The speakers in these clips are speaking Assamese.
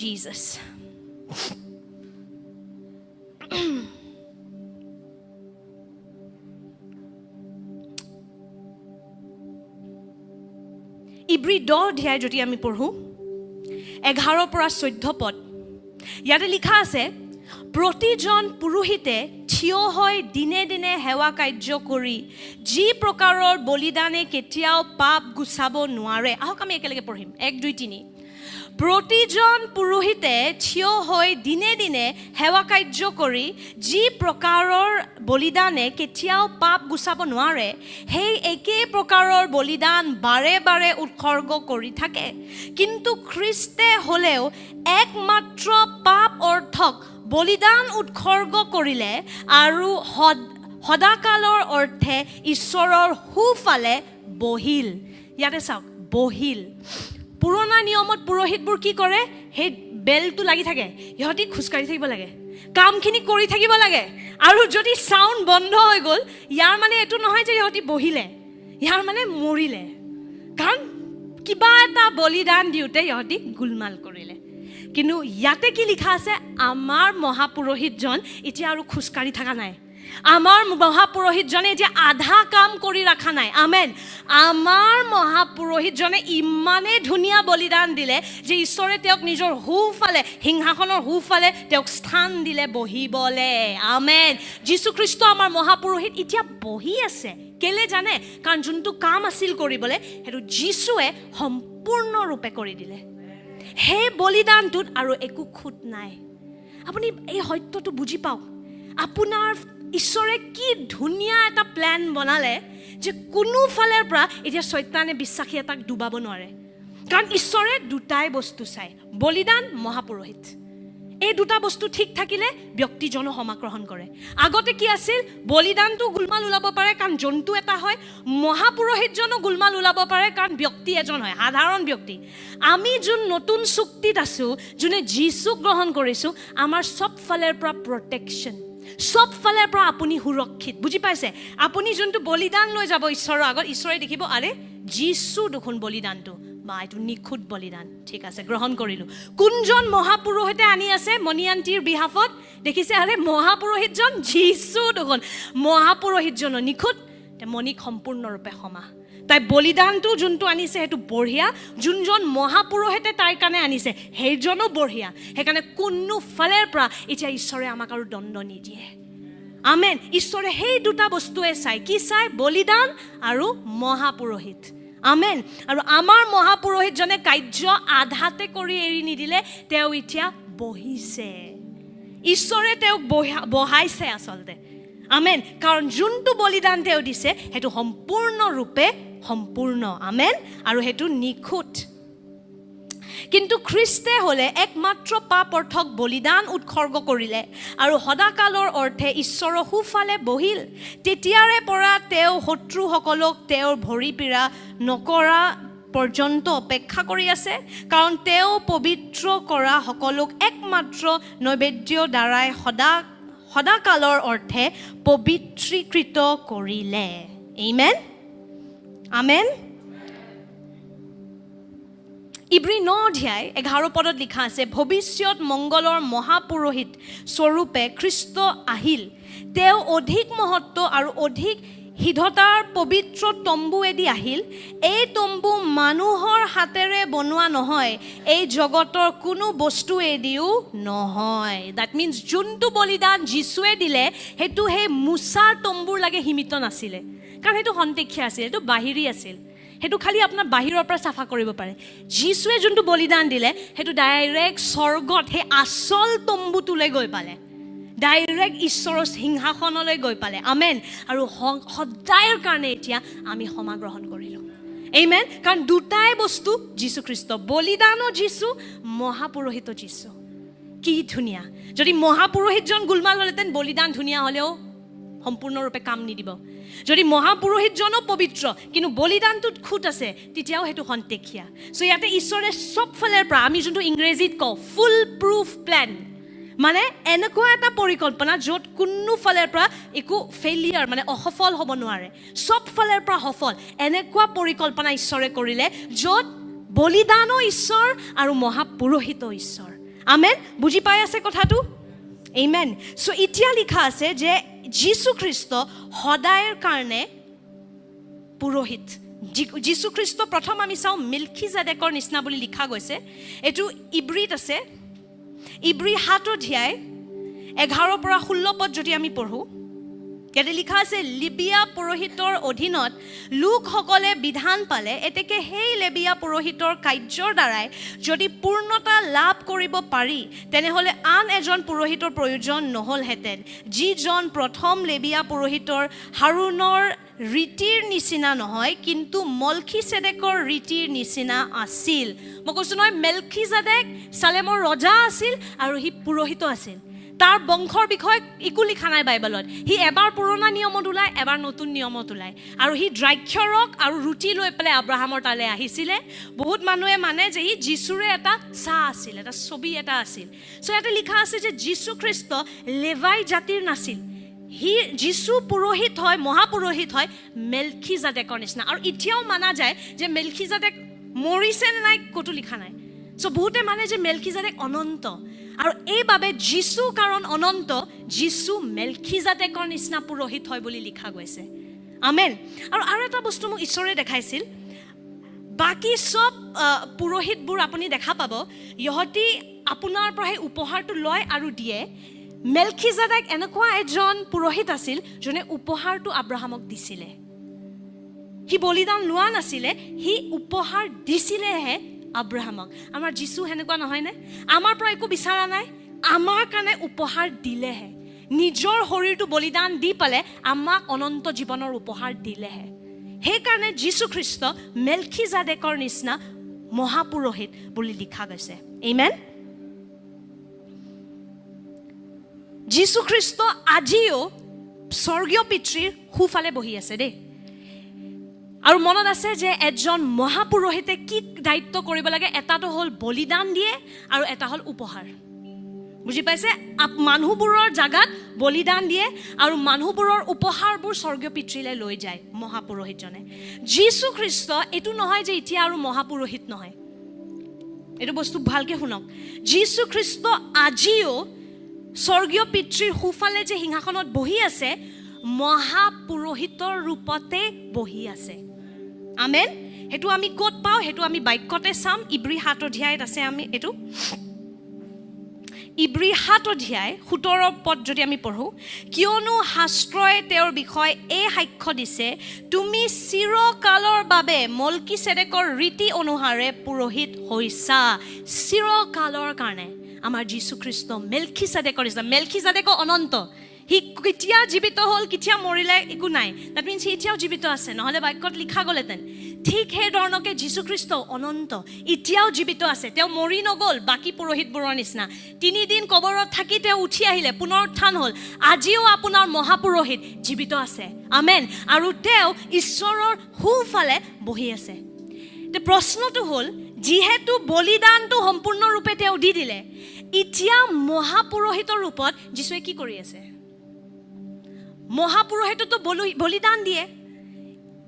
Jesus. ইব্ৰী 10 অধ্যায় যদি আমি পঢ়ো 11 পৰা 14 পদ ইয়াতে লিখা আছে প্ৰতিজন পুৰোহিতে থিয় হৈ দিনে দিনে সেৱা কাৰ্য কৰি যি প্ৰকাৰৰ বলিদানে কেতিয়াও পাপ গুচাব নোৱাৰে আহক আমি একেলগে পঢ়িম 1 2 3 প্ৰতিজন পুৰোহিতে থিয় হৈ দিনে দিনে সেৱা কাৰ্য কৰি যি প্ৰকাৰৰ বলিদানে কেতিয়াও পাপ গুচাব নোৱাৰে সেই একেই প্ৰকাৰৰ বলিদান বাৰে বাৰে উৎসৰ্গ কৰি থাকে কিন্তু খ্ৰীষ্টে হ'লেও একমাত্ৰ পাপ অৰ্থক বলিদান উৎসৰ্গ কৰিলে আৰু সদাকালৰ অৰ্থে ঈশ্বৰৰ সোঁফালে বহিল ইয়াতে চাওক বহিল পুৰণা নিয়মত পুৰোহিতবোৰ কি কৰে সেই বেলটো লাগি থাকে ইহঁতি খোজকাঢ়ি থাকিব লাগে কামখিনি কৰি থাকিব লাগে আৰু যদি সাউণ্ড বন্ধ হৈ গ'ল ইয়াৰ মানে এইটো নহয় যে ইহঁতি বহিলে ইয়াৰ মানে মৰিলে কাৰণ কিবা এটা বলিদান দিওঁতে ইহঁতি গোলমাল কৰিলে কিন্তু ইয়াতে কি লিখা আছে আমাৰ মহাপুৰোহিতজন এতিয়া আৰু খোজকাঢ়ি থকা নাই আমাৰ মহাপুৰোহিতজনে এতিয়া আধা কাম কৰি ৰাখা নাই আমেন আমাৰ মহাপুৰোহিতজনে ইমানে ধুনীয়া বলিদান দিলে যে ঈশ্বৰে তেওঁক নিজৰ সোঁফালে সিংহাসনৰ সোঁফালে তেওঁক স্থান দিলে বহিবলে আমেন যীশু খ্ৰীষ্ট আমাৰ মহাপুৰোহিত এতিয়া বহি আছে কেলে জানে কাৰণ যোনটো কাম আছিল কৰিবলৈ সেইটো যীশুৱে সম্পূৰ্ণৰূপে কৰি দিলে সেই বলিদানটোত আৰু একো খুঁত নাই আপুনি এই সত্যটো বুজি পাওক আপোনাৰ ঈশ্বৰে কি ধুনীয়া এটা প্ল্যান বনালে যে কোনো ফালৰ পৰা এতিয়া শয়তানে বিশ্বাসী এটাক ডুবাব নোৱাৰে কাৰণ ঈশ্বৰে দুটাই বস্তু চাই বলিদান মহাপুৰোহিত এই দুটা বস্তু ঠিক থাকিলে ব্যক্তিজনো সমাগ্ৰহণ কৰে আগতে কি আছিল বলিদানটো গুলমাল ওলাব পাৰে কাৰণ জন্তু এটা হয় মহাপুৰোহিতজনো গুলমাল ওলাব পাৰে কাৰণ ব্যক্তি এজন হয় সাধাৰণ ব্যক্তি আমি যোন নতুন চুক্তিত আছো যোনে যীশুক গ্ৰহণ কৰিছো আমাৰ সব ফালৰ পৰা প্ৰটেকশ্যন সব ফালৰ পৰা আপুনি সুৰক্ষিত বুজি পাইছে আপুনি যোনটো বলিদান লৈ যাব ঈশ্বৰৰ আগত ঈশ্বৰে দেখিব আৰে যীশু দেখোন বলিদানটো বা এইটো নিখুঁত বলিদান ঠিক আছে গ্ৰহণ কৰিলোঁ কোনজন মহাপুৰোহিতে আনি আছে মণিয়ান্তীৰ বিহাফত দেখিছে আৰে মহাপুৰোহিতজন যীশু দেখোন মহাপুৰোহিতজন নিখুঁত মণিক সম্পূৰ্ণৰূপে সমা তাই বলিদানটো যোনটো আনিছে সেইটো বঢ়িয়া যোনজন মহাপুৰোহিতে তাইৰ কাৰণে আনিছে সেইজনো বঢ়িয়া সেইকাৰণে কোনো ফালৰ পৰা এতিয়া ঈশ্বৰে আমাক আৰু দণ্ড নিদিয়ে আমেন ঈশ্বৰে সেই দুটা বস্তুৱে চাই কি চাই বলিদান আৰু মহাপুৰোহিত আমেন আৰু আমাৰ মহাপুৰোহিতজনে কাৰ্য আধাতে কৰি এৰি নিদিলে তেওঁ এতিয়া বহিছে ঈশ্বৰে তেওঁক বহাইছে আচলতে আমেন কাৰণ যোনটো বলিদান তেওঁ দিছে সেইটো সম্পূৰ্ণৰূপে সম্পূৰ্ণ আমেন আৰু সেইটো নিখুঁত কিন্তু খ্ৰীষ্টে হ'লে একমাত্ৰ পাপ অৰ্থক বলিদান উৎসৰ্গ কৰিলে আৰু সদাকালৰ অৰ্থে ঈশ্বৰৰ সোঁফালে বহিল তেতিয়াৰে পৰা তেওঁ শত্ৰুসকলক তেওঁৰ ভৰি পীড়া নকৰা পৰ্যন্ত অপেক্ষা কৰি আছে কাৰণ তেওঁ পবিত্ৰ কৰা সকলক একমাত্ৰ নৈবেদ্য দ্বাৰাই সদাকালৰ অৰ্থে পবিত্ৰীকৃত কৰিলে আমেন আমেন ইব্ৰী 9 অধ্যায় 11 পদত লিখা আছে ভৱিষ্যত মংগলৰ মহাপুৰোহিত স্বৰূপে খ্ৰীষ্ট আহিল তেওঁ অধিক মহত্ব আৰু অধিক সিদ্ধতাৰ পবিত্ৰ তম্বুৱেদি আহিল এই তম্বু মানুহৰ হাতেৰে বনোৱা নহয় এই জগতৰ কোনো বস্তুৱেদিও নহয় দ্যাট মিন্স যোনটো বলিদান যীশুৱে দিলে সেইটো সেই মুছাৰ তম্বুৰ লাগে সীমিত নাছিলে কাৰণ সেইটো সন্তেক্ষা আছিল সেইটো বাহিৰী আছিল সেইটো খালি আপোনাৰ বাহিৰৰ পৰা চাফা কৰিব পাৰে যীশুৱে যোনটো বলিদান দিলে সেইটো ডাইৰেক্ট স্বৰ্গত সেই আচল তম্বুটোলৈ গৈ পালে ডাইৰেক্ট ঈশ্বৰৰ সিংহাসনলৈ গৈ পালে আমেন আৰু সদায়ৰ কাৰণে এতিয়া আমি ক্ষমা গ্ৰহণ কৰিলোঁ আমেন কাৰণ দুটাই বস্তু যীশু খ্ৰীষ্ট বলিদানো যীশু মহাপুৰোহিত যীশু কি ধুনীয়া যদি মহাপুৰোহিতজন গুলমাল হ'লেতেন বলিদান ধুনীয়া হ'লেও সম্পূৰ্ণৰূপে কাম নিদিব যদি মহাপুৰোহিতজনো পবিত্ৰ কিন্তু বলিদানটোত খুঁত আছে তেতিয়াও সেইটো সন্তেক্ষীয়া চ' ইয়াতে ঈশ্বৰে সব ফালৰ পৰা আমি যোনটো ইংৰাজীত কওঁ ফুল প্ৰুফ প্লেন মানে এনেকুৱা এটা পৰিকল্পনা য'ত কোনো ফালৰ পৰা একো ফেইলিয়াৰ মানে অসফল হ'ব নোৱাৰে সব ফালৰ পৰা সফল এনেকুৱা পৰিকল্পনা ঈশ্বৰে কৰিলে য'ত বলিদানো ঈশ্বৰ আৰু মহাপুৰোহিত ঈশ্বৰ আমেন বুজি পাই আছে কথাটো আমেন সো এতিয়া লিখা আছে যে যীশু খ্ৰীষ্ট সদায়ৰ কাৰণে পুৰোহিত যীশু খ্ৰীষ্ট প্ৰথম আমি চাওঁ মেলখিজাদেকৰ নিচিনা বুলি লিখা গৈছে এটো ইব্ৰীত আছে ইব্ৰী 7 অধ্যায় 11 পৰা 16 পদ যদি আমি পঢ়ো ইয়াতে লিখা আছে লিবিয়া পুৰোহিতৰ অধীনত লোকসকলে বিধান পালে এতেকে সেই লেবিয়া পুৰোহিতৰ কাৰ্যৰ দ্বাৰাই যদি পূৰ্ণতা লাভ কৰিব পাৰি তেনেহলে আন এজন পুৰোহিতৰ প্ৰয়োজন নহলহেতেন যিজন প্ৰথম লেবিয়া পুৰোহিতৰ হাৰুনৰ ৰীতিৰ নিচিনা নহয় কিন্তু মলখিজেদেকৰ ৰীতিৰ নিচিনা আছিল মই কৈছো নহয় মেলখিজেদেক সালেমৰ ৰজা আছিল আৰু হি পুৰোহিত আছিল তাৰ বংশৰ বিষয় একো লিখা নাই বাইবেলত হি এবাৰ পুৰণা নিয়মত ওলাই এবাৰ নতুন নিয়মত ওলাই আৰু হি দ্ৰাক্ষৰক আৰু ৰুটি লৈ পেলাই আব্ৰাহামৰ তালে আহিছিলে বহুত মানুহে মানে যে হি যিশুৰে এটা সা আছিল এটা ছবি এটা আছিল সো ইয়াতে লিখা আছে যে যীশু খ্ৰীষ্ট লেভাই জাতিৰ নাছিল হি যিশু পুৰোহিত হয় মহাপুৰোহিত হয় মেলখিজাদেকৰ নিচিনা আৰু এতিয়াও মানা যায় যে মেলখিজাদেক মৰিছে নাই কতো লিখা নাই সো বহুতে মানে যে মেলখিজাদেক অনন্ত আৰু এইভাবে যিশু কাৰণ অনন্ত যিশু মেলখিজাদেকৰ নিচিনা পুৰোহিত হয় বুলি লিখা গৈছে আমেন আৰু এটা বস্তু মোক ঈশ্বৰে দেখাইছিল বাকি সব পুৰোহিতবোৰ আপুনি দেখা পাব ইহতি আপোনাৰ পৰা উপহাৰটো লয় আৰু দিয়ে মেলখিজাদেক এনেকুৱা এজন পুৰোহিত আছিল যোনে উপহাৰটো আব্ৰাহামক দিছিলে হি বলিদান লোৱা নাছিলে হি উপহাৰ দিছিলেহে আব্ৰাহামক আমাৰ যিশু হেনেকুৱা নহয় নে আমাৰ পৰা একো বিচাৰা নাই আমাৰ কাৰণে উপহাৰ দিলেহে নিজৰ শৰীৰটো বলিদান দি পালে আমাক অনন্ত জীৱনৰ উপহাৰ দিলেহে সেই কাৰণে যীশু খ্ৰীষ্ট মেলখিজাদেকৰ নিচিনা মহাপুৰোহিত বুলি লিখা গৈছে আমেন যীশু খ্ৰীষ্ট আজিও স্বৰ্গীয় পিতৃৰ খুফালে বহি আছে দেই আৰু মনত আছে যে এজন মহাপুৰোহিতে কি দায়িত্ব কৰিব লাগে এটাটো হল বলিদান দিয়ে আৰু এটা হল উপহাৰ বুজি পাইছে মানুহবোৰৰ জাগাত বলিদান দিয়ে আৰু মানুহবোৰৰ উপহাৰবোৰ স্বৰ্গীয় পিতৃলৈ লৈ যায় মহাপুৰোহিতজনে যীশু খ্ৰীষ্ট এটো নহয় যে এতিয়া আৰু মহাপুৰোহিত নহয় এটো বস্তু ভালকে শুনক যীশু খ্ৰীষ্ট আজিও স্বৰ্গীয় পিতৃৰ খুফালে যে সিংহাসনত বহি আছে মহাপুৰোহিতৰ ৰূপতে বহি আছে আমেন হেতু আমি কোট পাও হেতু আমি বাক্যতে চাম ইব্ৰী 7 অধ্যায়ত আছে আমি এটো ইব্ৰী 7 অধ্যায় 17 পদ যদি আমি পঢ়ো কিয়নো শাস্ত্ৰই তেওঁৰ বিষয় এই সাক্ষ্য দিছে তুমি চিৰকালৰ বাবে মলকিছেদেকৰ ৰীতি অনুসাৰে পুৰোহিত হৈছা চিৰকালৰ কাৰণে আমাৰ যীশু খ্ৰীষ্ট মেলখিজাদেকৰ নিচিনা মেলখিজাদেক অনন্ত হি কেতিয়া জীবিত হল কেতিয়া মৰিলে একো নাই দ্যাট মিন্স হি এতিয়াও জীবিত আছে নহলে বাক্যত লিখা গলেতেন ঠিক সেই ধৰণকে যীশু খ্ৰীষ্ট অনন্ত এতিয়াও জীবিত আছে তেওঁ মৰি নগল বাকি পুৰোহিতবোৰৰ নিচিনা 3 দিন কবৰত থাকি তেওঁ উঠি আহিলে পুনৰুত্থান হল আজিও আপোনাৰ মহাপুৰোহিত জীবিত আছে আমেন আৰু তেওঁ ঈশ্বৰৰ খুফালে বহি আছে তে প্ৰশ্নটো হল যিহেতু বলিদানটো সম্পূৰ্ণৰূপে তেওঁ দি দিলে এতিয়া মহাপুৰোহিতৰ ৰূপত যিশুৱে কি কৰি আছে মহাপুৰোহিতটো বলিদান দিয়ে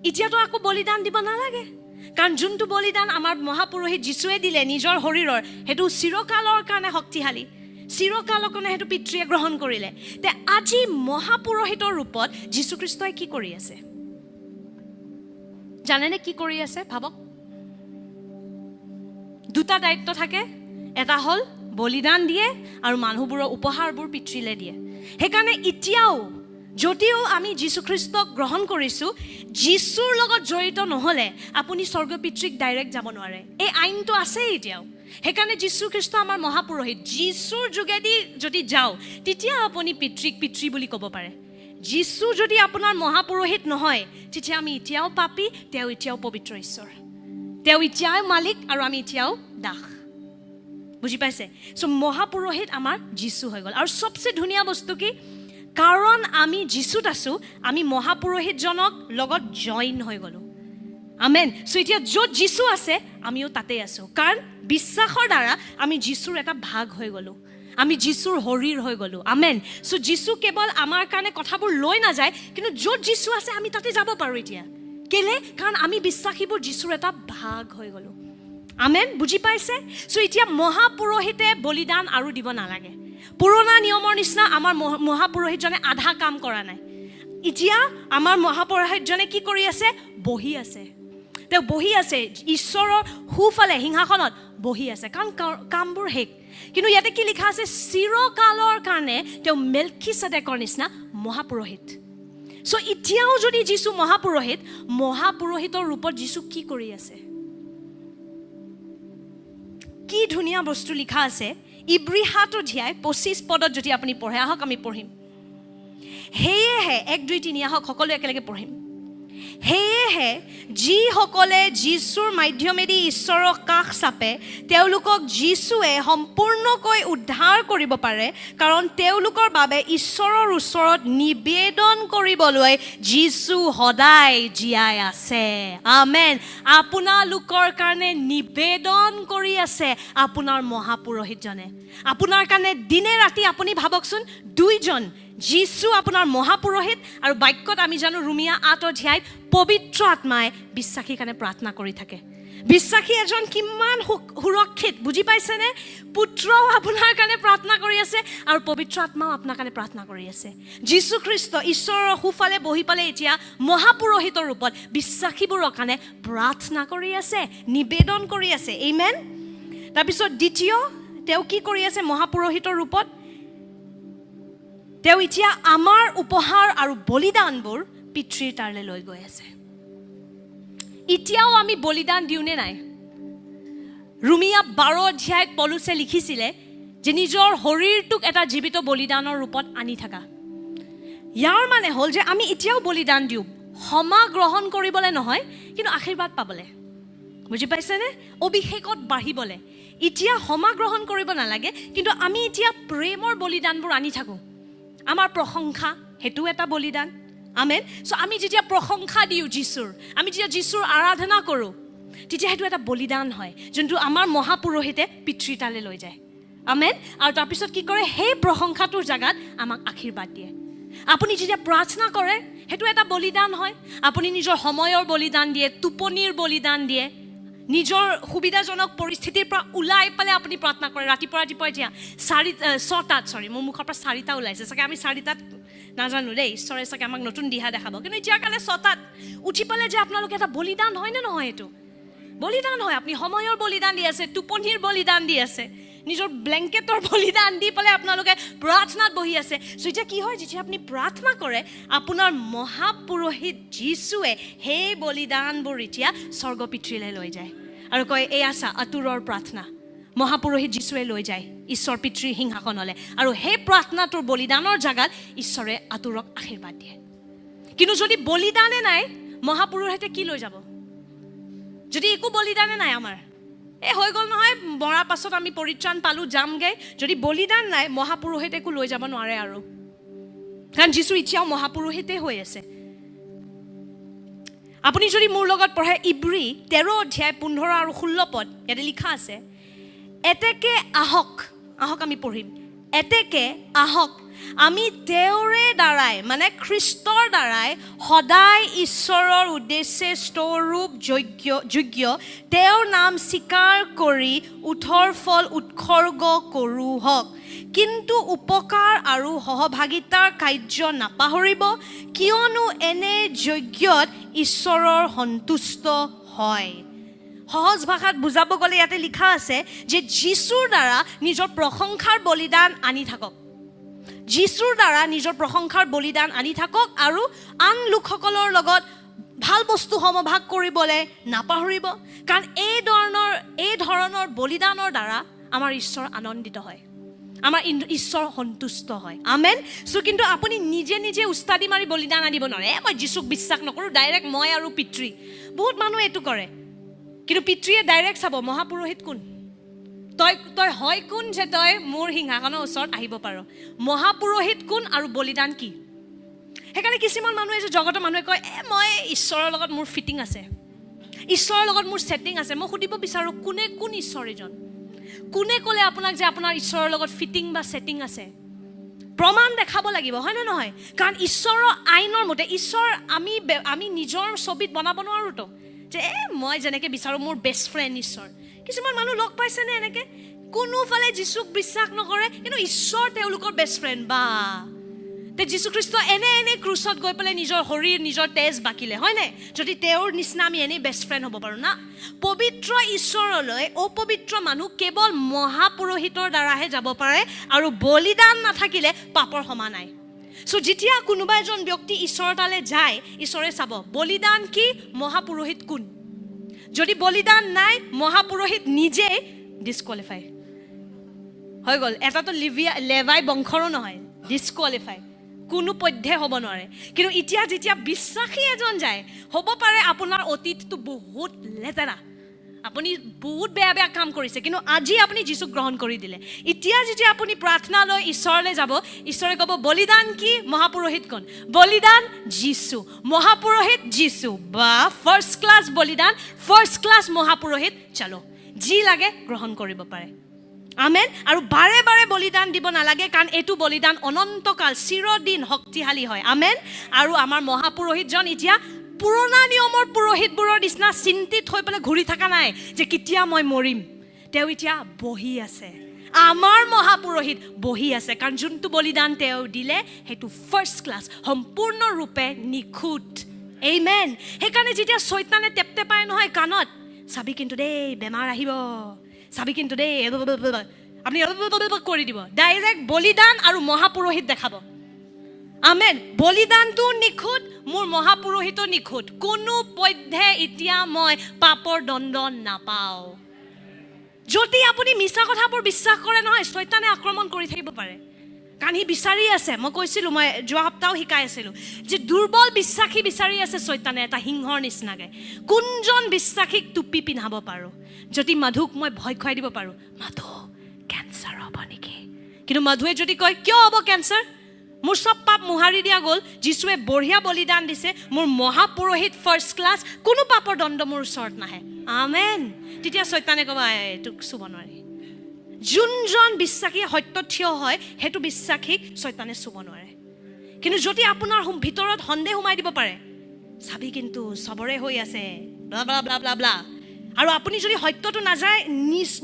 এতিয়াতো আকৌ বলিদান দিব নালাগে কাৰণ যোনটো বলিদান আমাৰ মহাপুৰোহিত যিশুৱে দিলে নিজৰ শৰীৰৰ হেতু চিৰকালৰ কাৰণে শক্তিশালী চিৰকালৰ কাৰণে হেতু পিতৃয়ে গ্ৰহণ কৰিলে তে আজি মহাপুৰোহিতৰ ৰূপত যীশু খ্ৰীষ্টই কি কৰি আছে জানেনে কি কৰি আছে ভাবক দুটা দায়িত্ব থাকে এটা হল বলিদান দিয়ে আৰু মানুহবোৰৰ উপহাৰবোৰ পিতৃলে দিয়ে হেকাৰণে এতিয়াও যদিও আমি যীশু খ্ৰীষ্টক গ্ৰহণ কৰিছো যীশুৰ লগত জড়িত নহলে আপুনি স্বৰ্গীয় পিতৃক ডাইৰেক্ট যাব নোৱাৰে এই আইনটো আছে এতিয়াও হেকাৰণে যীশু খ্ৰীষ্ট আমাৰ মহাপুৰোহিত যীশুৰ যোগেদি যদি যাও তেতিয়া আপুনি পিতৃক পিতৃ বুলি ক'ব পাৰে যীশু যদি আপোনাৰ মহাপুৰোহিত নহয় তেতিয়া আমি এতিয়াও পাপী তেওঁ এতিয়াও পবিত্ৰ ঈশ্বৰ তেওঁ এতিয়াও মালিক আৰু আমি এতিয়াও দাস বুজি পাইছে সো মহাপুৰোহিত আমাৰ যীশু হৈ গল আৰু সবচে ধুনীয়া বস্তু কি কাৰণ আমি যীশুত আছো আমি মহাপুৰোহিতজনক লগত জয়েন হৈ গলো আমেন সো এতিয়া য'ত যীশু আছে আমিও তাতে আছো কাৰণ বিশ্বাসৰ দ্বাৰা আমি যীশুৰ এটা ভাগ হৈ গলো আমি যীশুৰ শৰীৰ হৈ গলো আমেন সো যীশু কেৱল আমাৰ কাৰণে কথাবোৰ লৈ না যায় কিন্তু য'ত যীশু আছে আমি তাতে যাব পাৰো এতিয়া কেলে কাৰণ আমি বিশ্বাসীবোৰ যীশুৰ এটা ভাগ হৈ গলো আমেন, বুজি পাইছে? চ' এতিয়া মহাপুৰোহিতে বলিদান আৰু দিব নালাগে। পুৰণা নিয়মৰ নিচিনা আমাৰ মহাপুৰোহিতজনে আধা কাম কৰা নাই। এতিয়া আমাৰ মহাপুৰোহিতজনে কি কৰি আছে? বহি আছে। তেওঁ বহি আছে ঈশ্বৰৰ সোঁফালে সিংহাসনত বহি আছে, কাৰণ কামবোৰ শেষ। কিন্তু ইয়াতে কি লিখা আছে? চিৰকালৰ কাৰণে তেওঁ মেলকিছেদেকৰ নিচিনা মহাপুৰোহিত। চ' এতিয়াও যদি যীশু মহাপুৰোহিতৰ ৰূপত যীশু কি কৰি আছে? কি ধুনীয়া বস্তু লিখা আছে ইব্ৰী 7:25 যদি আপুনি পঢ়ে, আহক আমি পঢ়িম। সেয়েহে 1, 2, 3 আহক সকলোৱে একেলগে পঢ়িম। সেয়েহে যিসকলে যীশুৰ মাধ্যমেদি ঈশ্বৰৰ কাষ চাপে তেওঁলোকক যীশুৱে সম্পূৰ্ণকৈ উদ্ধাৰ কৰিব পাৰে, কাৰণ তেওঁলোকৰ বাবে ঈশ্বৰৰ ওচৰত নিবেদন কৰিবলৈ যীশু সদায় জীয়াই আছে। আমেন। আপোনালোকৰ কাৰণে নিবেদন কৰি আছে আপোনাৰ মহাপুৰোহিতজনে। আপোনাৰ কাৰণে দিনে ৰাতি আপুনি ভাবকচোন, 2জন যীশু আপোনাৰ মহাপুৰোহিত, আৰু বাক্যত আমি জানো ৰোমিয়া 8 পবিত্ৰ আত্মাই বিশ্বাসীৰ কাৰণে প্ৰাৰ্থনা কৰি থাকে। বিশ্বাসী এজন কিমান সুৰক্ষিত, বুজি পাইছেনে? পুত্ৰও আপোনাৰ কাৰণে প্ৰাৰ্থনা কৰি আছে আৰু পবিত্ৰ আত্মাও আপোনাৰ কাৰণে প্ৰাৰ্থনা কৰি আছে। যীশু খ্ৰীষ্ট ঈশ্বৰৰ সোঁফালে বহি পেলাই এতিয়া মহাপুৰোহিতৰ ৰূপত বিশ্বাসীবোৰৰ কাৰণে প্ৰাৰ্থনা কৰি আছে, নিবেদন কৰি আছে। আমেন। তাৰপিছত দ্বিতীয়, তেওঁ কি কৰি আছে মহাপুৰোহিতৰ ৰূপত? তেওঁ এতিয়া আমাৰ উপহাৰ আৰু বলিদানবোৰ পিতৃৰ তালৈ লৈ গৈ আছে। এতিয়াও আমি বলিদান দিওঁনে নাই? ৰোমিয়া 12 পৌলুছে লিখিছিলে যে নিজৰ শৰীৰটোক এটা জীৱিত বলিদানৰ ৰূপত আনি থাকা। ইয়াৰ মানে হ'ল যে আমি এতিয়াও বলিদান দিওঁ, ক্ষমা গ্ৰহণ কৰিবলৈ নহয়, কিন্তু আশীৰ্বাদ পাবলৈ। বুজি পাইছেনে? অভিষেকত বাঢ়িবলৈ। এতিয়া ক্ষমা গ্ৰহণ কৰিব নালাগে, কিন্তু আমি এতিয়া প্ৰেমৰ বলিদানবোৰ আনি থাকোঁ। আমাৰ প্ৰশংসা, সেইটো এটা বলিদান। আমেন। চ' আমি যেতিয়া প্ৰশংসা দিওঁ যীশুৰ, আমি যেতিয়া যীশুৰ আৰাধনা কৰোঁ, তেতিয়া সেইটো এটা বলিদান হয়, যোনটো আমাৰ মহাপুৰোহিতে পিতৃৰ তালৈ লৈ যায়। আমেন। আৰু তাৰপিছত কি কৰে? সেই প্ৰশংসাটোৰ জেগাত আমাক আশীৰ্বাদ দিয়ে। আপুনি যেতিয়া প্ৰাৰ্থনা কৰে, সেইটো এটা বলিদান হয়। আপুনি নিজৰ সময়ৰ বলিদান দিয়ে, টোপনিৰ বলিদান দিয়ে, নিজৰ সুবিধাজনক পৰিস্থিতিৰ পৰা ওলাই পেলাই আপুনি প্ৰাৰ্থনা কৰে। ৰাতিপুৱা এতিয়া 6টাত, মোৰ মুখৰ পৰা 4টা ওলাইছে, চাগে আমি 4টাত নাজানো দেই, ঈশ্বৰে চাগে আমাক নতুন দিহা দেখাব, কিন্তু এতিয়া কালে 6টাত উঠি পেলাই যে আপোনালোকে এটা বলিদান হয় নে নহয়? এইটো বলিদান হয়। আপুনি সময়ৰ বলিদান দি আছে, টোপনিৰ বলিদান দি আছে, নিজৰ ব্লেংকেটৰ বলিদান দি পেলাই আপোনালোকে প্ৰাৰ্থনাত বহি আছে। চ' এতিয়া কি হয়? যেতিয়া আপুনি প্ৰাৰ্থনা কৰে, আপোনাৰ মহাপুৰোহিত যীশুৱে সেই বলিদানবোৰ এতিয়া স্বৰ্গ পিতৃলৈ লৈ যায় আৰু কয়, এই আছা আতুৰৰ প্ৰাৰ্থনা। মহাপুৰোহিত যীশুৱে লৈ যায় ঈশ্বৰ পিতৃৰ সিংহাসনলৈ, আৰু সেই প্ৰাৰ্থনাটোৰ বলিদানৰ জেগাত ঈশ্বৰে আতুৰক আশীৰ্বাদ দিয়ে। কিন্তু যদি বলিদানে নাই, মহাপুৰোহিতে কি লৈ যাব? যদি একো বলিদানে নাই, আমাৰ হৈ গ'ল নহয়, মৰাৰ পাছত আমি পৰিত্ৰাণ পালোঁ, যামগৈ। যদি বলিদান নাই, মহাপুৰোহিতে একো লৈ যাব নোৱাৰে আৰু, কাৰণ যীশু এতিয়াও মহাপুৰোহিতে হৈ আছে। আপুনি যদি মোৰ লগত পঢ়ে ইব্ৰী 13:15 আৰু 16 ইয়াতে লিখা আছে, এতেকে আহক আমি পঢ়িম। এতেকে আহক আমি তেওঁৰে দ্বাৰাই, মানে খ্ৰীষ্টৰ দ্বাৰাই সদায় ঈশ্বৰৰ উদ্দেশ্যে স্তৰূপ যোগ্য তেওঁৰ নাম স্বীকাৰ কৰি উঠৰ ফল উৎসৰ্গ কৰোঁ হওক। কিন্তু উপকাৰ আৰু সহভাগিতাৰ কাৰ্য নাপাহৰিব, কিয়নো এনে যজ্ঞত ঈশ্বৰৰ সন্তুষ্ট হয়। সহজ ভাষাত বুজাব গ'লে ইয়াতে লিখা আছে যে যীশুৰ দ্বাৰা নিজৰ প্ৰশংসাৰ বলিদান আনি থাকক। যীশুৰ দ্বাৰা নিজৰ প্ৰশংসাৰ বলিদান আনি থাকক, আৰু আন লোকসকলৰ লগত ভাল বস্তু সমভাগ কৰিবলৈ নাপাহৰিব, কাৰণ এই ধৰণৰ বলিদানৰ দ্বাৰা আমাৰ ঈশ্বৰ আনন্দিত হয়, আমাৰ ঈশ্বৰ সন্তুষ্ট হয়। আমেন। চ' কিন্তু আপুনি নিজে উস্তাদি মাৰি বলিদান আনিব নোৱাৰে। মই যীশুক বিশ্বাস নকৰোঁ, ডাইৰেক্ট মই আৰু পিতৃ। বহুত মানুহে এইটো কৰে, কিন্তু পিতৃয়ে ডাইৰেক্ট চাব মহাপুৰোহিত কোন, তই হয় কোন যে তই মোৰ সিংহাসনৰ ওচৰত আহিব পাৰ, মহাপুৰোহিত কোন আৰু বলিদান কি। সেইকাৰণে কিছুমান মানুহে যে জগতৰ মানুহে কয়, মই ঈশ্বৰৰ লগত মোৰ ফিটিং আছে, ঈশ্বৰৰ লগত মোৰ ছেটিং আছে। মই সুধিব বিচাৰোঁ, কোন ঈশ্বৰ এজন? কোনে ক'লে আপোনাক যে আপোনাৰ ঈশ্বৰৰ লগত ফিটিং বা ছেটিং আছে? প্ৰমাণ দেখাব লাগিব, হয় নে নহয়? কাৰণ ঈশ্বৰৰ আইনৰ মতে ঈশ্বৰ আমি নিজৰ ছবিত বনাব নোৱাৰোঁতো, যে মই যেনেকৈ বিচাৰোঁ মোৰ বেষ্ট ফ্ৰেণ্ড ঈশ্বৰ। কিছুমান মানুহ লগ পাইছেনে এনেকে কোনোফালে যীশুক বিশ্বাস নকৰে কিন্তু ঈশ্বৰ তেওঁলোকৰ বেষ্ট ফ্ৰেণ্ড বা তে যীশু খ্ৰীষ্ট এনে ক্ৰুচত গৈ পেলাই নিজৰ শৰীৰ নিজৰ তেজ বাকিলে হয় নাই যদি তেওঁৰ নিচিনা আমি এনেই বেষ্ট ফ্ৰেণ্ড হ'ব পাৰোঁ না পবিত্ৰ ঈশ্বৰলৈ অপবিত্ৰ মানুহ কেৱল মহাপুৰোহিতৰ দ্বাৰাহে যাব পাৰে আৰু বলিদান নাথাকিলে পাপৰ সমান নাই সো যেতিয়া কোনোবা এজন ব্যক্তি ঈশ্বৰৰ তালে যায় ঈশ্বৰে চাব বলিদান কি মহাপুৰোহিত কোন যদি বলিদান নাই মহাপুৰোহিত নিজে ডিসকোৱালিফাই হৈ গ'ল এটাতো লেভাই বংশৰো নহয় ডিসকোৱালিফাই কোনো পধ্যে হ'ব নোৱাৰে কিন্তু এতিয়া যেতিয়া বিশ্বাসী এজন যায় হ'ব পাৰে আপোনাৰ অতীতটো বহুত লেতেৰা আপুনি বহুত বেয়া কাম কৰিছে কিন্তু আজি আপুনি যীশুক গ্ৰহণ কৰি দিলে এতিয়া যেতিয়া আপুনি প্ৰাৰ্থনা লৈ ঈশ্বৰলৈ যাব ঈশ্বৰে ক'ব বলিদান কি মহাপুৰোহিত কোন বলিদান যীশু মহাপুৰোহিত যীশু বা ফাৰ্ষ্ট ক্লাছ বলিদান ফাৰ্ষ্ট ক্লাছ মহাপুৰোহিত চলো যি লাগে গ্ৰহণ কৰিব পাৰে আমেন আৰু বাৰে বাৰে বলিদান দিব নালাগে কাৰণ এইটো বলিদান অনন্তকাল চিৰদিন শক্তিশালী হয় আমেন আৰু আমাৰ মহাপুৰোহিতজন এতিয়া পুৰণা নিয়মৰ পুৰোহিতবোৰৰ নিচিনা চিন্তিত হৈ পেলাই ঘূৰি থকা নাই যে কেতিয়া মই মৰিম তেওঁ এতিয়া বহি আছে আমাৰ মহাপুৰোহিত বহি আছে কাৰণ যোনটো বলিদান তেওঁ দিলে সেইটো ফাৰ্ষ্ট ক্লাছ সম্পূৰ্ণৰূপে নিখুঁত আমেন সেইকাৰণে যেতিয়া শয়তানে টেপটেপাই নহয় কাণত চাবি কিন্তু দেই বেমাৰ আহিব চাবি কিন্তু দেই আপুনি কৰি দিব ডাইৰেক্ট বলিদান আৰু মহাপুৰোহিত দেখাব আমেন বলিদানটো নিখুঁত মোৰ মহাপুৰোহিতো নিখুঁত কোনো পধ্যে এতিয়া মই পাপৰ দণ্ড নাপাওঁ যদি আপুনি মিছা কথাবোৰ বিশ্বাস কৰে নহয় শয়তানে আক্ৰমণ কৰি থাকিব পাৰে কাৰণ সি বিচাৰি আছে মই কৈছিলোঁ মই যোৱা সপ্তাহ শিকাই আছিলোঁ যে দুৰ্বল বিশ্বাসী বিচাৰি আছে শয়তানে এটা সিংহৰ নিচিনাকৈ কোনজন বিশ্বাসীক টুপি পিন্ধাব পাৰোঁ যদি মাধুক মই ভয় খুৱাই দিব পাৰোঁ মাধু কেঞ্চাৰ হ'ব নেকি কিন্তু মাধুৱে যদি কয় কিয় হ'ব কেঞ্চাৰ মোৰ সব পাপ মোহাৰি দিয়া গ'ল যীশুৱে বঢ়িয়া বলিদান দিছে মোৰ মহাপুৰোহিত ফাৰ্ষ্ট ক্লাছ কোনো পাপৰ দণ্ড মোৰ ওচৰত নাহে আমেন তেতিয়া শয়তানে ক'ব তোক চুব নোৱাৰি যোনজন বিশ্বাসী সত্য থিয় হয় সেইটো বিশ্বাসীক শয়তানে চুব নোৱাৰে কিন্তু যদি আপোনাৰ ভিতৰত সন্দেহ সোমাই দিব পাৰে চাবি কিন্তু চবৰে হৈ আছে blah blah blah blah blah আৰু আপুনি যদি সত্যটো নাযায়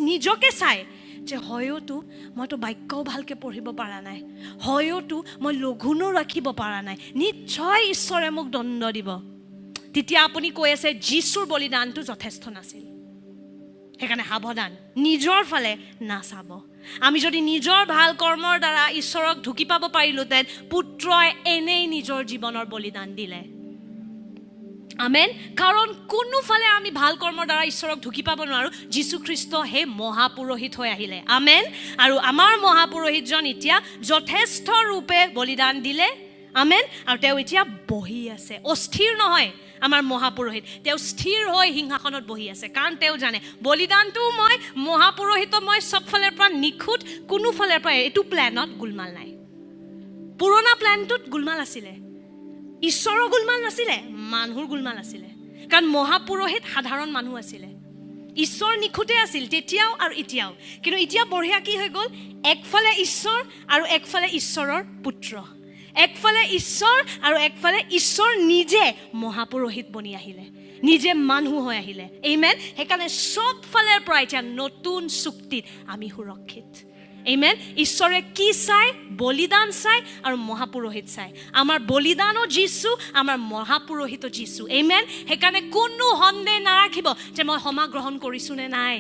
নিজকে চাই যে হয়তো মইতো বাক্যও ভালকৈ পঢ়িব পৰা নাই হয়তো মই লঘুনো ৰাখিব পৰা নাই নিশ্চয় ঈশ্বৰে মোক দণ্ড দিব তেতিয়া আপুনি কৈ আছে যীশুৰ বলিদানটো যথেষ্ট নাছিল সেইকাৰণে সাৱধান নিজৰ ফালে নাচাব আমি যদি নিজৰ ভাল কৰ্মৰ দ্বাৰা ঈশ্বৰক ঢুকি পাব পাৰিলোঁতেন পুত্ৰই এনেই নিজৰ জীৱনৰ বলিদান দিলে আমেন কাৰণ কোনোফালে আমি ভাল কৰ্মৰ দ্বাৰা ঈশ্বৰক ঢুকি পাব নোৱাৰোঁ যীশু খ্ৰীষ্ট হে মহাপুৰোহিত হৈ আহিলে আমেন আৰু আমাৰ মহাপুৰোহিতজন এতিয়া যথেষ্ট ৰূপে বলিদান দিলে আমেন আৰু তেওঁ এতিয়া বহি আছে অস্থিৰ নহয় আমাৰ মহাপুৰোহিত তেওঁ স্থিৰ হৈ সিংহাসনত বহি আছে কাৰণ তেওঁ জানে বলিদানটো মই মহাপুৰোহিত মই চব ফালৰ পৰা নিখুঁত কোনোফালৰ পৰা এইটো প্লেনত গোলমাল নাই পুৰণা প্লেনটোত গোলমাল আছিলে ঈশ্বৰৰ গোলমাল নাছিলে মানুহৰ গোলমাল আছিলে কাৰণ মহাপুৰোহিত সাধাৰণ মানুহ আছিলে ঈশ্বৰ নিখুঁতে আছিল তেতিয়াও আৰু এতিয়াও কিন্তু এতিয়া বঢ়িয়া কি হৈ গ'ল একফালে ঈশ্বৰ আৰু একফালে ঈশ্বৰৰ পুত্ৰ একফালে ঈশ্বৰ আৰু একফালে ঈশ্বৰ নিজে মহাপুৰোহিত বনি আহিলে নিজে মানুহ হৈ আহিলে আমেন সেইকাৰণে চব ফালৰ পৰা এতিয়া নতুন চুক্তিত আমি সুৰক্ষিত আমেন ঈশ্বৰে কি চাই বলিদান চাই আৰু মহাপুৰোহিত চাই আমাৰ বলিদানো যীশু আমাৰ মহাপুৰোহিতো যীশু আমেন সেইকাৰণে কোনো সন্দেহ নাৰাখিব যে মই ক্ষমা গ্ৰহণ কৰিছোঁ নে নাই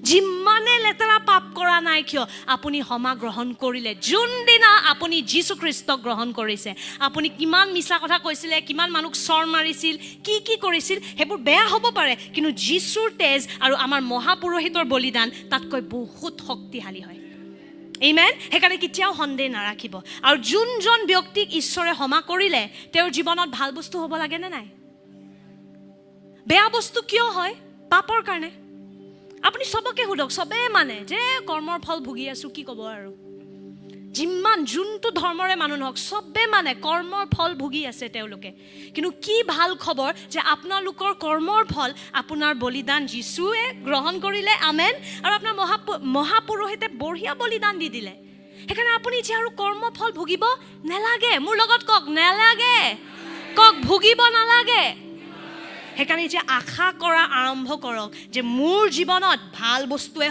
যিমানে লেতেৰা পাপ কৰা নাই কিয় আপুনি ক্ষমা গ্ৰহণ কৰিলে যোনদিনা আপুনি যীশু খ্ৰীষ্টক গ্ৰহণ কৰিছে আপুনি কিমান মিছা কথা কৈছিলে কিমান মানুহক চৰ মাৰিছিল কি কৰিছিল সেইবোৰ বেয়া হ'ব পাৰে কিন্তু যীশুৰ তেজ আৰু আমাৰ মহাপুৰোহিতৰ বলিদান তাতকৈ বহুত শক্তিশালী হয় আমেন সেইকাৰণে কেতিয়াও সন্দেহ নাৰাখিব আৰু যোনজন ব্যক্তিক ঈশ্বৰে ক্ষমা কৰিলে তেওঁৰ জীৱনত ভাল বস্তু হ'ব লাগে নে নাই বেয়া বস্তু কিয় হয় পাপৰ কাৰণে আপুনি সবকে সুধক সবে মানে যে কৰ্মৰ ফল ভুগি আছোঁ কি ক'ব আৰু যিমান যোনটো ধৰ্মৰে মানুহ নহওক সবে মানে কৰ্মৰ ফল ভুগি আছে তেওঁলোকে কিন্তু কি ভাল খবৰ যে আপোনালোকৰ কৰ্মৰ ফল আপোনাৰ বলিদান যীশুৱে গ্ৰহণ কৰিলে আমেন আৰু আপোনাৰ মহাপুৰোহিতে বঢ়িয়া বলিদান দি দিলে সেইকাৰণে আপুনি এতিয়া আৰু কৰ্ম ফল ভুগিব নালাগে মোৰ লগত কওক নালাগে কওক ভুগিব নালাগে সেইকাৰণে এতিয়া আশা কৰা আৰম্ভ কৰক যে মোৰ জীৱনত ভাল বস্তুৱে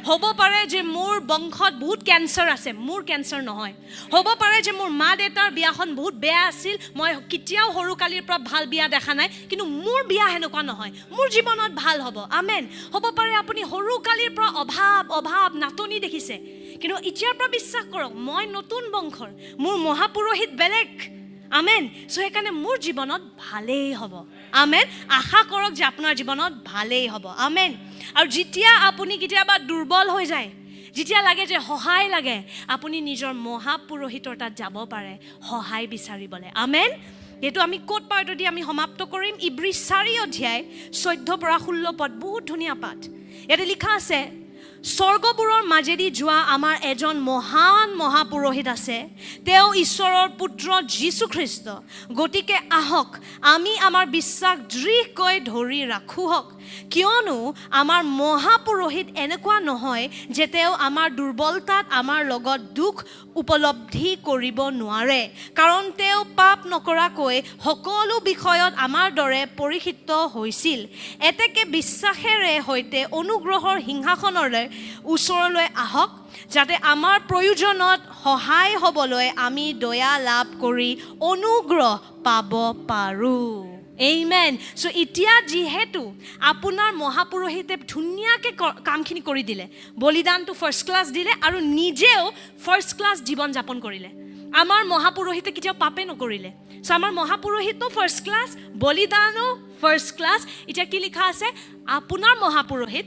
হ'ব পাৰে যে মোৰ বংশত বহুত কেঞ্চাৰ আছে, মোৰ কেঞ্চাৰ নহয়। হ'ব পাৰে যে মোৰ মা দেউতাৰ বিয়াখন বহুত বেয়া আছিল, মই কেতিয়াও সৰুকালিৰ পৰা ভাল বিয়া দেখা নাই, কিন্তু মোৰ বিয়া সেনেকুৱা নহয়, মোৰ জীৱনত ভাল হ'ব। আমেন। হ'ব পাৰে আপুনি সৰুকালিৰ পৰা অভাৱ নাটনি দেখিছে, কিন্তু এতিয়াৰ পৰা বিশ্বাস কৰক মই নতুন বংশৰ, মোৰ মহাপুৰোহিত বেলেগ। আমেন। চ' সেইকাৰণে মোৰ জীৱনত ভালেই হ'ব। আমেন। আশা কৰক যে আপোনাৰ জীৱনত ভালেই হ'ব। আমেন। আৰু যেতিয়া আপুনি কেতিয়াবা দুৰ্বল হৈ যায়, যেতিয়া লাগে যে সহায় লাগে, আপুনি নিজৰ মহাপুৰোহিতৰ তাত যাব পাৰে সহায় বিচাৰিবলৈ। আমেন। এইটো আমি ক'ত পাওঁ এইটো দি আমি সমাপ্ত কৰিম। ইব্ৰী 4 অধ্যায় 14-16 পদ, বহুত ধুনীয়া পাঠ। ইয়াতে লিখা আছে, স্বৰ্গবোৰৰ মাজেদি যোৱা আমাৰ এজন মহান মহাপুৰোহিত আছে, তেওঁ ঈশ্বৰৰ পুত্ৰ যীশুখ্ৰীষ্ট। গতিকে আহক আমি আমাৰ বিশ্বাস দৃঢ়কৈ ধৰি ৰাখোঁ হওক, কিয়নো আমাৰ মহাপুৰোহিত এনেকুৱা নহয় যে তেওঁ আমাৰ দুৰ্বলতাত আমাৰ লগত দুখ উপলব্ধি কৰিব নোৱাৰে, কাৰণ তেওঁ পাপ নকৰাকৈ সকলো বিষয়ত আমাৰ দৰে পৰীক্ষিত হৈছিল। এতেকে বিশ্বাসেৰে সৈতে অনুগ্ৰহৰ সিংহাসনলৈ ওচৰলৈ আহক, যাতে আমাৰ প্ৰয়োজনত সহায় হ'বলৈ আমি দয়া লাভ কৰি অনুগ্ৰহ পাব পাৰোঁ। আমেন। চ' এতিয়া যিহেতু আপোনাৰ মহাপুৰোহিতে ধুনীয়াকৈ কামখিনি কৰি দিলে, বলিদানটো ফাৰ্ষ্ট ক্লাছ দিলে আৰু নিজেও ফাৰ্ষ্ট ক্লাছ জীৱন যাপন কৰিলে। আমাৰ মহাপুৰোহিতে কেতিয়াও পাপে নকৰিলে। চ' আমাৰ মহাপুৰোহিতো ফাৰ্ষ্ট ক্লাছ, বলিদানো ফাৰ্ষ্ট ক্লাছ। এতিয়া কি লিখা আছে, আপোনাৰ মহাপুৰোহিত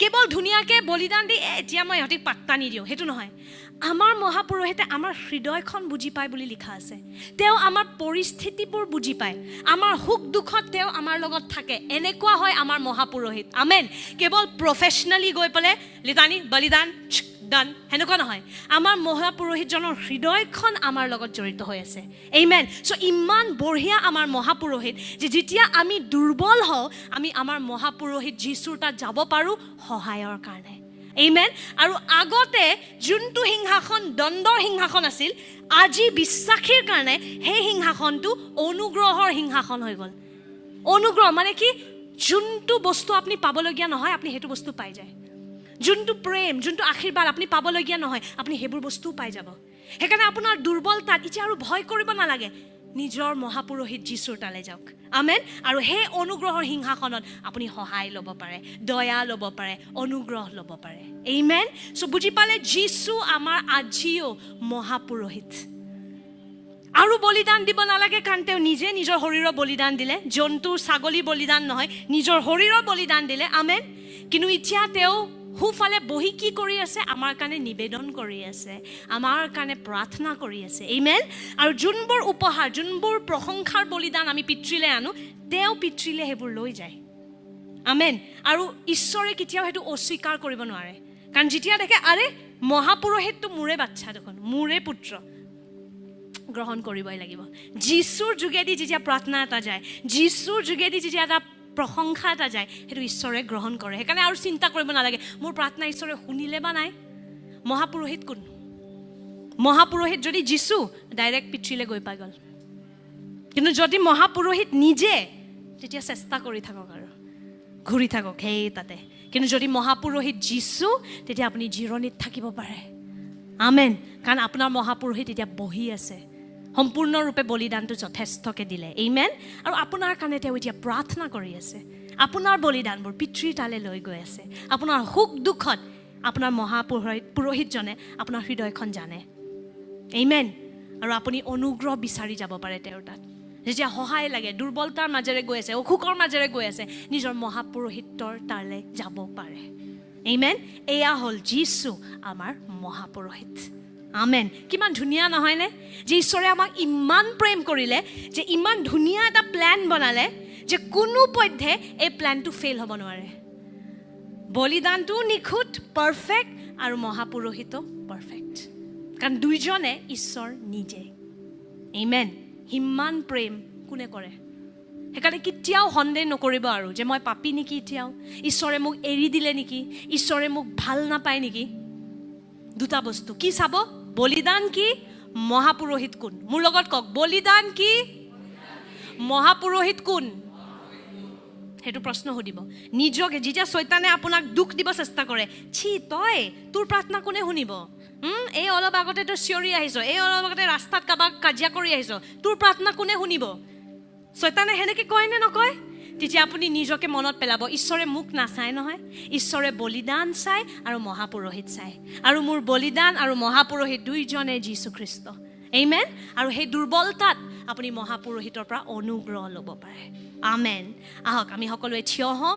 কেৱল ধুনীয়াকৈ বলিদান দি এতিয়া মই ইহঁতক পাত্তা নিদিওঁ, সেইটো নহয়। আমাৰ মহাপুৰোহিতে আমাৰ হৃদয়খন বুজি পায় বুলি লিখা আছে। তেওঁ আমাৰ পৰিস্থিতিবোৰ বুজি পায়, আমাৰ সুখ দুখত তেওঁ আমাৰ লগত থাকে। এনেকুৱা হয় আমাৰ মহাপুৰোহিত। আমেন। কেৱল প্ৰফেচনেলি গৈ পেলাই লিটানি বলিদান ডান সেনেকুৱা নহয়। আমাৰ মহাপুৰোহিতজনৰ হৃদয়খন আমাৰ লগত জড়িত হৈ আছে। আমেন। চ' ইমান বঢ়িয়া আমাৰ মহাপুৰোহিত যে যেতিয়া আমি দুৰ্বল হওঁ, আমি আমাৰ মহাপুৰোহিত যীশুৰ তাত যাব পাৰোঁ সহায়ৰ কাৰণে। আমেন। আৰু আগতে যোনটো সিংহাসন দণ্ডৰ সিংহাসন আছিল, আজি বিশ্বাসীৰ কাৰণে সেই সিংহাসনটো অনুগ্ৰহৰ সিংহাসন হৈ গ'ল। অনুগ্ৰহ মানে কি, যোনটো বস্তু আপুনি পাবলগীয়া নহয় আপুনি সেইটো বস্তু পাই যায়। যোনটো প্ৰেম, যোনটো আশীৰ্বাদ আপুনি পাবলগীয়া নহয় আপুনি সেইবোৰ বস্তুও পাই যাব। সেইকাৰণে আপোনাৰ দুৰ্বলতাত এতিয়া আৰু ভয় কৰিব নালাগে, নিজৰ মহাপুৰোহিত যীশুৰ তালৈ যাওক। আমেন। আৰু সেই অনুগ্ৰহৰ সিংহাসনত আপুনি সহায় ল'ব পাৰে, দয়া ল'ব পাৰে, অনুগ্ৰহ ল'ব পাৰে। আমেন। চ' বুজি পালে, যীশু আমাৰ আজিও মহাপুৰোহিত। আৰু বলিদান দিব নালাগে, কাৰণ তেওঁ নিজে নিজৰ শৰীৰৰ বলিদান দিলে। জন্তু ছাগলী বলিদান নহয়, নিজৰ শৰীৰৰ বলিদান দিলে। আমেন। কিন্তু এতিয়া তেওঁ সোঁফালে বহি কি কৰি আছে, আমাৰ কাৰণে নিবেদন কৰি আছে, আমাৰ কাৰণে প্ৰাৰ্থনা কৰি আছে। আমেন। আৰু যোনবোৰ উপহাৰ, যোনবোৰ প্ৰশংসাৰ বলিদান আমি পিতৃলে আনো, তেওঁ পিতৃলে সেইবোৰ লৈ যায়। আমেন। আৰু ঈশ্বৰে কেতিয়াও সেইটো অস্বীকাৰ কৰিব নোৱাৰে, কাৰণ যেতিয়া দেখে আৰে মহাপুৰোহিতটো মোৰে বাচ্ছা দেখোন, মোৰে পুত্ৰ, গ্ৰহণ কৰিবই লাগিব। যীশুৰ যোগেদি যেতিয়া প্ৰাৰ্থনা এটা যায়, যীশুৰ যোগেদি যেতিয়া এটা প্ৰশংসা এটা যায়, সেইটো ঈশ্বৰে গ্ৰহণ কৰে। সেইকাৰণে আৰু চিন্তা কৰিব নালাগে মোৰ প্ৰাৰ্থনা ঈশ্বৰে শুনিলে বা নাই। মহাপুৰোহিত কোন? মহাপুৰোহিত যদি যীশু, ডাইৰেক্ট পিতৃলে গৈ পাই গ'ল। কিন্তু যদি মহাপুৰোহিত নিজে, তেতিয়া চেষ্টা কৰি থাকক আৰু ঘূৰি থাকক সেই তাতে। কিন্তু যদি মহাপুৰোহিত যীশু, তেতিয়া আপুনি জিৰণিত থাকিব পাৰে। আমেন। কাৰণ আপোনাৰ মহাপুৰোহিত এতিয়া বহি আছে, সম্পূৰ্ণৰূপে বলিদানটো যথেষ্টকৈ দিলে। আমেন। আৰু আপোনাৰ কাৰণে তেওঁ এতিয়া প্ৰাৰ্থনা কৰি আছে। আপোনাৰ বলিদানবোৰ পিতৃৰ তালৈ লৈ গৈ আছে। আপোনাৰ সুখ দুখত আপোনাৰ মহাপুৰোহিতজনে আপোনাৰ হৃদয়খন জানে। আমেন। আৰু আপুনি অনুগ্ৰহ বিচাৰি যাব পাৰে তেওঁৰ তাত। যেতিয়া সহায় লাগে, দুৰ্বলতাৰ মাজেৰে গৈ আছে, অসুখৰ মাজেৰে গৈ আছে, নিজৰ মহাপুৰোহিতৰ তালৈ যাব পাৰে। আমেন। এয়া হ'ল যীশু আমাৰ মহাপুৰোহিত। আমেন। কিমান ধুনীয়া নহয়নে, যে ঈশ্বৰে আমাক ইমান প্ৰেম কৰিলে, যে ইমান ধুনীয়া এটা প্লেন বনালে যে কোনো পধ্যে এই প্লেনটো ফেইল হ'ব নোৱাৰে। বলিদানটো নিখুঁত, পাৰফেক্ট, আৰু মহাপুৰোহিতো পাৰফেক্ট, কাৰণ দুইজনে ঈশ্বৰ নিজে। আমেন। সিমান প্ৰেম কোনে কৰে? সেইকাৰণে কেতিয়াও সন্দেহ নকৰিব আৰু যে মই পাপী নেকি, এতিয়াও ঈশ্বৰে মোক এৰি দিলে নেকি, ঈশ্বৰে মোক ভাল নাপায় নেকি। দুটা বস্তু কি চাব, বলিদান কি, মহাপুৰোহিত কোন। মোৰ লগত কওক, বলিদান কি, মহাপুৰোহিত কোন। সেইটো প্ৰশ্ন সুধিব নিজকে যেতিয়া শয়তানে আপোনাক দুখ দিব চেষ্টা কৰে ছি তই তোৰ প্ৰাৰ্থনা কোনে শুনিব এই অলপ আগতে তো চিঞৰি আহিছ এই অলপ আগতে ৰাস্তাত কাবাক কাজিয়া কৰি আহিছ তোৰ প্ৰাৰ্থনা কোনে শুনিব শয়তানে হেনেকে কয় নে নকয় তেতিয়া আপুনি নিজকে মনত পেলাব ঈশ্বৰে মোক নাচায় নহয় ঈশ্বৰে বলিদান চাই আৰু মহাপুৰোহিত চাই আৰু মোৰ বলিদান আৰু মহাপুৰোহিত দুইজনে যীশু খ্ৰীষ্ট আমেন আৰু সেই দুৰ্বলতাত আপুনি মহাপুৰোহিতৰ পৰা অনুগ্ৰহ ল'ব পাৰে আমেন আহক আমি সকলোৱে থিয় হওঁ